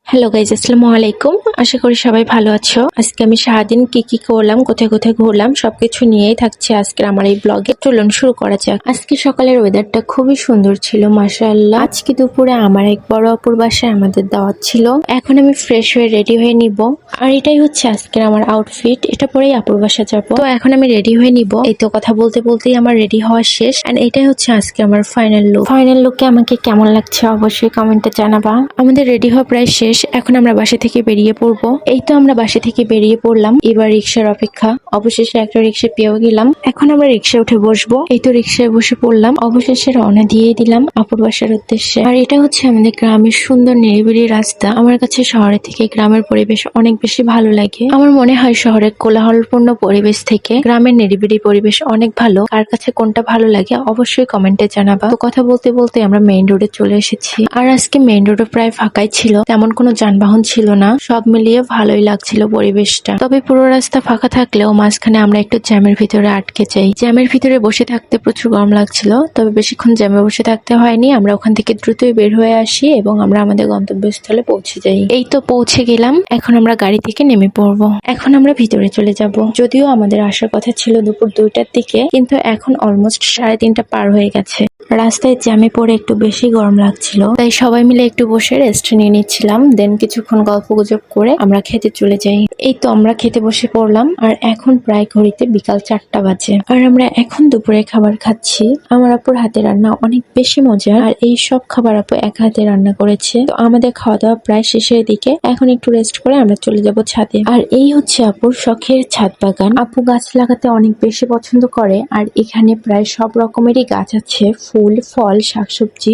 Hello guys, আসসালামু আলাইকুম। আশা করি সবাই ভালো আছো। আজকে আমি সারাদিন কি করলাম, কোথায় কোথায় ঘুরলাম, সবকিছু নিয়েই থাকছে আজকে আমার এই ব্লগে। চলুন শুরু করা যাক। আজকে সকালের ওয়েদারটা খুবই সুন্দর ছিল, মাশাআল্লাহ। আজকে দুপুরে আমার এক বড় অপুর বাসায় আমাদের দাওয়াত ছিল। এখন আমি ফ্রেশ হয়ে রেডি হয়ে নিব, আর এটাই হচ্ছে আজকের আমার আউটফিট। এটা পরেই আপুর বাসা যাবো। তো এখন আমি রেডি হয়ে নিব। এই তো কথা বলতে বলতেই আমার রেডি হওয়া শেষ, এন্ড এটাই হচ্ছে আজকে আমার ফাইনাল লুক। ফাইনাল লুকে আমাকে কেমন লাগছে অবশ্যই কমেন্টে জানাবা। আমাদের রেডি হওয়া প্রায় শেষ। এখন আমরা বাসা থেকে বেরিয়ে পড়বো। এই তো আমরা বাসা থেকে বেরিয়ে পড়লাম। এবার রিক্সার অপেক্ষা। অবশেষে একটা রিক্সা পেয়েও গেলাম। এখন আমরা রিক্সা উঠে বসবো। এই তো রিক্সায় বসে পড়লাম। অবশেষে রওনা দিয়ে দিলাম আপুর বাসার উদ্দেশ্যে। আর এটা হচ্ছে আমাদের গ্রামের সুন্দর নিরিবিলি রাস্তা। আমার কাছে শহরের থেকে গ্রামের পরিবেশ অনেক বেশি ভালো লাগে। আমার মনে হয় শহরের কোলাহলপূর্ণ পরিবেশ থেকে গ্রামের নিরিবিলি পরিবেশ অনেক ভালো। কার কাছে কোনটা ভালো লাগে অবশ্যই কমেন্টে জানাবা। তো কথা বলতে বলতে আমরা মেইন রোডে চলে এসেছি। আর আজকে মেইন রোডও প্রায় ফাঁকাই ছিল, তেমন কোনো যানবাহন ছিল না। সব মিলিয়ে ভালোই লাগছিল পরিবেশটা। তবে পুরো রাস্তা ফাঁকা থাকলেও মাঝখানে আমরা একটু জ্যামের ভিতরে আটকে যাই। জ্যামের ভিতরে বসে থাকতে প্রচুর গরম লাগছিল, তবে বেশিক্ষণ জ্যামে বসে থাকতে হয়নি। আমরা ওখান থেকে দ্রুতই বের হয়ে আসি এবং আমরা আমাদের গন্তব্যস্থলে পৌঁছে যাই। এই তো পৌঁছে গেলাম। এখন আমরা গাড়ি থেকে নেমে পড়বো। এখন আমরা ভিতরে চলে যাব। যদিও আমাদের আসার কথা ছিল দুপুর 2টার দিকে, কিন্তু এখন অলমোস্ট 3:30 পার হয়ে গেছে। রাস্তায় জ্যামে পড়ে একটু বেশি গরম লাগছিল, তাই সবাই মিলে একটু বসে রেস্ট নিয়ে নিচ্ছিলাম। দেন কিছুক্ষণ গল্প গুজব করে আমরা খেতে চলে যাই। এই তো আমরা খেতে বসে পড়লাম। আর এখন প্রায় ঘড়িতে বিকাল 4টা বাজে। আর আমরা এখন দুপুরে খাবার খাচ্ছি। আমার আপুর হাতে রান্না অনেক বেশি মজার, আর এই সব খাবার আপু এক হাতে রান্না করেছে। তো আমাদের খাওয়া দাওয়া প্রায় শেষের দিকে। এখন একটু রেস্ট করে আমরা চলে যাব ছাদে। আর এই হচ্ছে আপুর শখের ছাদ বাগান। আপু গাছ লাগাতে অনেক বেশি পছন্দ করে, আর এখানে প্রায় সব রকমেরই গাছ আছে। ফুল, ফল, শাকসবজি,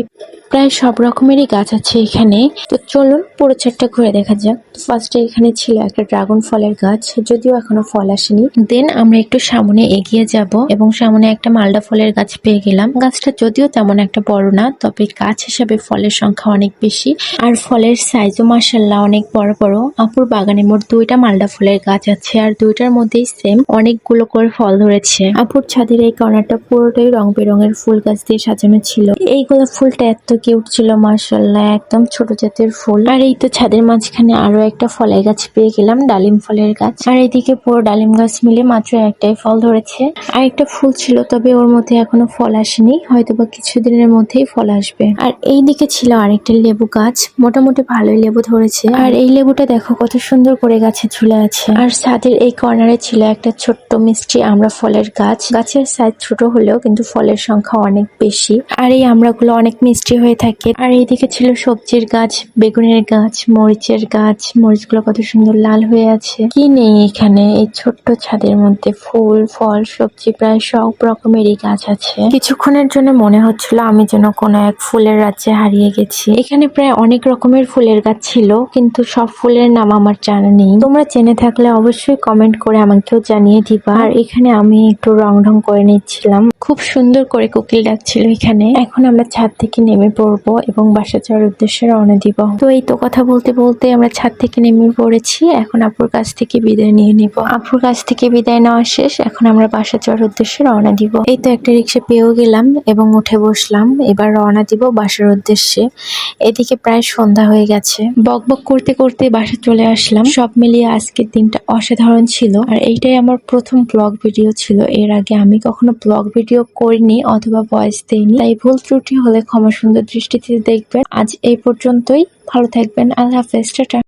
প্রায় সব রকমেরই গাছ আছে এখানে। তো চলুন পুরো ছাদটা ঘুরে দেখা যাক। ফার্স্টে এখানে ছিল একটা ড্রাগন ফলের গাছ, যদিও এখনো ফল আসেনি। দেন আমরা একটু সামনে এগিয়ে যাব এবং সামনে একটা মালটা ফলের গাছ পেয়ে গেলাম। গাছটা যদিও তেমন একটা বড় না, তবে গাছ হিসাবে ফলের সংখ্যা অনেক বেশি, আর ফলের সাইজও মাশাআল্লাহ অনেক বড় বড়। আপুর বাগানে মোট 2টা মালটা ফলের গাছ আছে, আর 2টার মধ্যেই সেম অনেকগুলো করে ফল ধরেছে। আপুর ছাদের এই কর্নারটা পুরোটাই রং বেরঙের ফুল গাছ দিয়ে সাজানো ছিল। এই গোলাপ ফুলটা এত কিউট ছিল মাশাআল্লাহ, একদম ছোট জাতের ফুল। আর এই তো ছাদের মাঝখানে আরো একটা ফলের গাছ পেয়ে গেলাম, ডালিম ফলের গাছ। আর এইদিকে পুরো ডালিম গাছ মিলে মাত্র একটাই ফল ধরেছে। আর একটা ফুল ছিল, তবে ওর মধ্যে এখনো ফল আসেনি, হয়তোবা কিছুদিনের মধ্যেই ফল আসবে। আর এই দিকে ছিল আরেকটা লেবু গাছ, মোটামুটি ভালোই লেবু ধরেছে। আর এই লেবুটা দেখো কত সুন্দর করে গাছে ঝুলে আছে। আর ছাদের এই কর্নারে ছিল একটা ছোট্ট মিষ্টি আমড়া ফলের গাছ। গাছের সাইজ ছোট হলেও কিন্তু ফলের সংখ্যা অনেক বেশি, আর এই আমড়াগুলো অনেক মিষ্টি হয়ে থাকে। আর এইদিকে ছিল সবজির গাছ, বেগুনের গাছ, মরিচের গাছ। মরিচগুলো কত সুন্দর লাল হয়ে আছে। কি নেই এখানে এই ছোট্ট ছাদের মধ্যে! ফুল, ফল, সবজি, প্রায় সব রকমেরই গাছ আছে। কিছুক্ষণের জন্য মনে হচ্ছিল আমি যেন কোনো এক ফুলের রাজ্যে হারিয়ে গেছি। এখানে প্রায় অনেক রকমের ফুলের গাছ ছিল, কিন্তু সব ফুলের নাম আমার জানা নেই। তোমরা জেনে থাকলে অবশ্যই কমেন্ট করে আমাকেও জানিয়ে দিবা। আর এখানে আমি একটু রং ঢং করে নিচ্ছিলাম। খুব সুন্দর করে কোকিল ডাকছিল এখানে। এখন আমরা ছাদ থেকে নেমে পড়বো এবং বাসা যাওয়ার উদ্দেশ্যে রওনা দিব। তো এই তো কথা বলতে বলতে আমরা ছাদ থেকে নেমে পড়েছি। এখন আপুর কাছ থেকে বিদায় নিয়ে নিব। আপুর কাছ থেকে বিদায় নেওয়া শেষ। এখন আমরা বাসা যাওয়ার উদ্দেশ্যে রওনা দিব। এই তো একটা রিক্সা পেয়েও গেলাম এবং উঠে বসলাম। এবার রওনা দিব বাসার উদ্দেশ্যে। এদিকে প্রায় সন্ধ্যা হয়ে গেছে। বকবক করতে করতে বাসা চলে আসলাম। সব মিলিয়ে আজকের দিনটা অসাধারণ ছিল, আর এইটাই আমার প্রথম ব্লগ ভিডিও ছিল। এর আগে আমি কখনো ব্লগ ভিডিও করিনি অথবা ভয়েস দেইনি, তাই ভুল ত্রুটি হলে ক্ষমা সুন্দর দৃষ্টিতে দেখবেন। আজ এই পর্যন্তই। ভালো থাকবেন। আল্লাহ হাফেজ, টাটা।